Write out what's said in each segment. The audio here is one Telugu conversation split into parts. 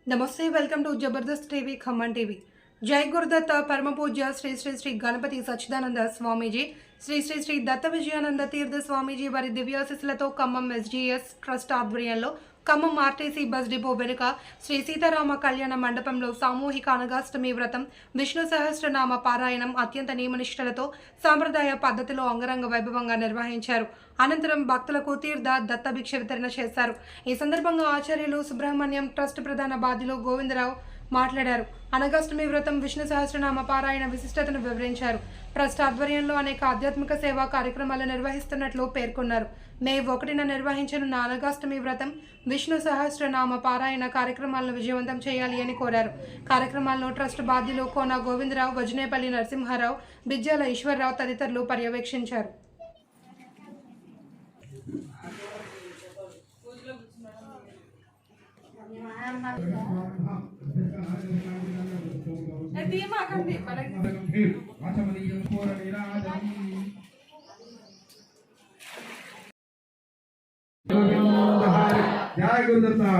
నమస్తే, welcome to Jabardasth TV Khammam TV. జై గురుదత్త పరమ పూజ్య శ్రీ శ్రీ శ్రీ గణపతి సచ్చిదానంద స్వామీజీ, శ్రీ శ్రీ శ్రీ దత్త విజయానంద తీర్థ స్వామీజీ వారి దివ్యాశిస్సులతో ఖమ్మం ఎస్జీఎస్ ట్రస్ట్ ఆధ్వర్యంలో ఖమ్మం ఆర్టీసీ బస్ డిపో వెనుక శ్రీ సీతారామ కళ్యాణ మండపంలో సామూహిక అనగాష్టమి వ్రతం, విష్ణు సహస్రనామ పారాయణం అత్యంత నియమనిష్టలతో సాంప్రదాయ పద్ధతిలో అంగరంగ వైభవంగా నిర్వహించారు. అనంతరం భక్తులకు తీర్థ దత్త భిక్ష వితరణ చేశారు. ఈ సందర్భంగా ఆచార్యులు సుబ్రహ్మణ్యం ట్రస్ట్ ప్రధాన బాధ్యులు గోవిందరావు మాట్లాడారు. అనగాష్టమి వ్రతం, విష్ణు సహస్రనామ పారాయణ విశిష్టతను వివరించారు. ట్రస్ట్ ఆధ్వర్యంలో అనేక ఆధ్యాత్మిక సేవా కార్యక్రమాలు నిర్వహిస్తున్నట్లు పేర్కొన్నారు. మే 1న నిర్వహించనున్న అనగాష్టమి వ్రతం, విష్ణు సహస్రనామ పారాయణ కార్యక్రమాలను విజయవంతం చేయాలి అని కోరారు. కార్యక్రమాలను ట్రస్ట్ బాధ్యులు కోన గోవిందరావు, వజనేపల్లి నరసింహారావు, బిజ్జాల ఈశ్వరరావు తదితరులు పర్యవేక్షించారు. जय गुरुदत्ता,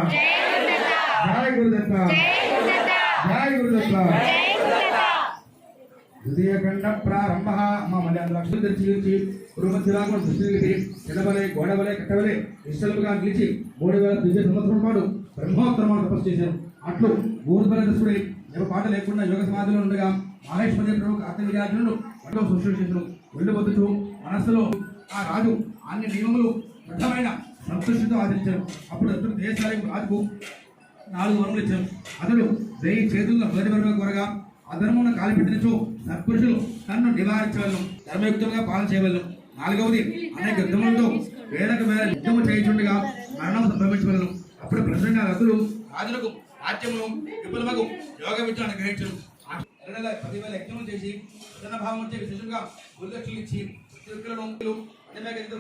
जय गुरुदत्ता, जय गुरुदत्ता. द्वितीय खंड प्रारंभ मल्ली गुरुमध्यभागं दृष्टि ఎడబలే గోడబలే కట్టబలే నిశ్చలుగా నిలిచి 3000 సంవత్సరం పాటు బ్రహ్మోత్తరమును తపస్సు చేశారు. అట్లు ఊర్బల దశుడై ఎవ పాట లేకుండా యోగ సమాధిలో ఉండగా మహేశ్వరి ప్రముఖ ఆత్మవిద్యార్జునుడు వంటో సృష్టి చేశారు. ఒళ్ళు పొద్దుతూ మనస్సులో ఆ రాజు అన్ని నియమములు దృఢమైన సంతృష్టితో ఆచరించారు. అప్పుడు అతడు దేశాలకు రాజుకు 4 వరములు ఇచ్చారు. అతడు 1000 చేతుల్లో మొదటి వరకు కోరగా అధర్మమును కాలిపెట్టినచో సత్పురుషులు తన్ను నివారించవలను, ధర్మయుక్తంగా పాలన చేయవలను. 4వది అనేక యుద్ధములతో వేలకు వేల యుద్ధము చేయించుండగా మరణం సంభవించవలను. అప్పుడు ప్రసంగా రథులు రాజులకు రాజ్యమును విపులమగు యోగ విద్యను గ్రహించరు. 10,000 యజ్ఞములు చేసి భావం వచ్చే విశేషంగా గురుదక్షులు ఇచ్చి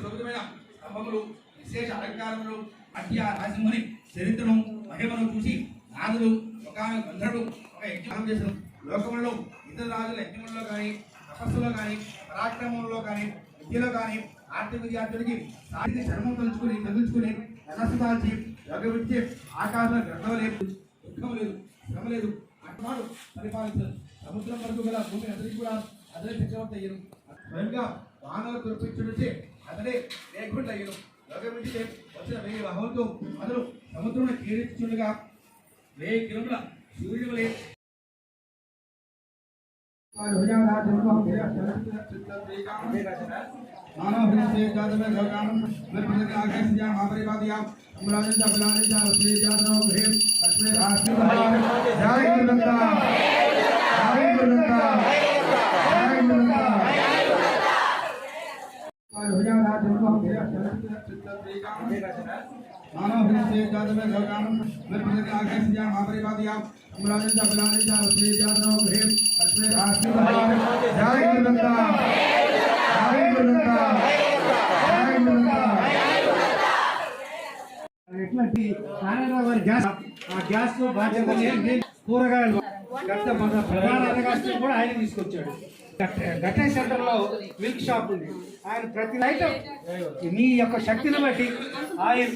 ప్రభుత్వమైన స్తంభములు, విశేష అలంకారములు, అట్య రాజసింహుని చరిత్రను మహిమను చూసి నాదులు ఒక గంధర్వుడు ఒక యజ్ఞం చేశారు. లోకములలో ఇతర రాజుల యజ్ఞములలో కానీ, తపస్సులో కానీ, పరాక్రమంలో కానీ, విద్యలో కానీ ఆర్థిక విద్యార్థులకి సాధిక చర్మం తలుచుకుని మనస్సు దాల్చి యోగ విద్య ఆకాశం గ్రహం లేదు, దుఃఖం లేదు, శ్రమ లేదు, అటువాడు పరిపాలించారు. సముద్రం వరకు గల భూమి అతనికి కూడా అతనే చక్రవర్తి అయ్యారు. స్వయంగా వానలు కురిపించుంటే అతడే లేకుండా అయ్యారు. యోగ విద్య వచ్చిన 1000 వాహులతో అతను సముద్రం కీడించుండగా 1000 కిలోమీటర్ల సూర్యుడు లేదు. ఎట్లాంటి నారాయణరావు గారి గ్యాస్ బాధ్యత కూరగాయలు ప్రధాన అనగాష్టమి కూడా ఆయన తీసుకొచ్చాడు. గట్టే సెంటర్ లో మిల్క్ షాప్ ఉంది. ఆయన ప్రతి ఐటమ్ నీ యొక్క శక్తిని బట్టి ఆయన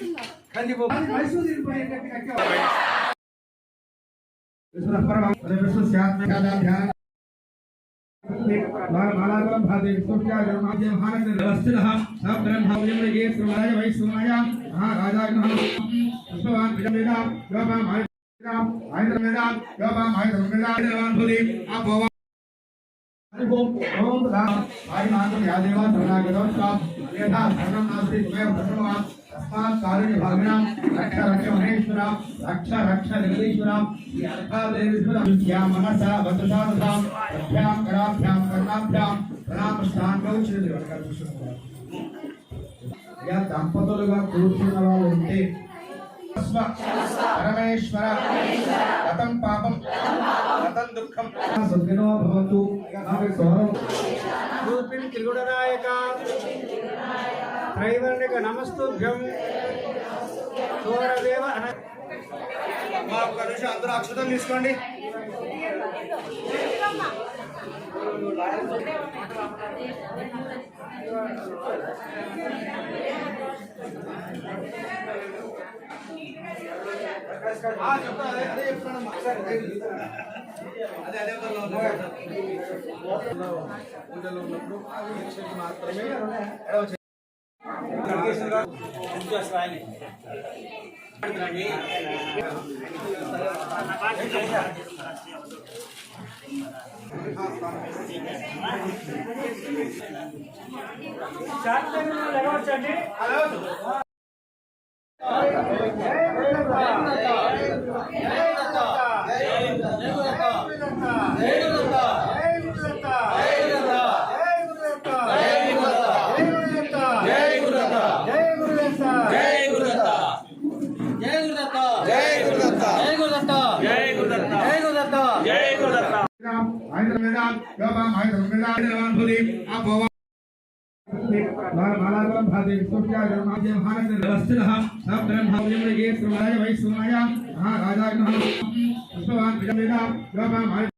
దంపతులుగా కూర్చున్న వాళ్ళు ఉంటే పరమేశ్వర గతం పాపం గతం దుఃఖం సుఖినో భవంతు. త్రిగుణనాయక త్రైవర్ణిక నమస్తుభ్యం సూరదేవ. అందరూ అక్షతలు తీసుకోండి. राजा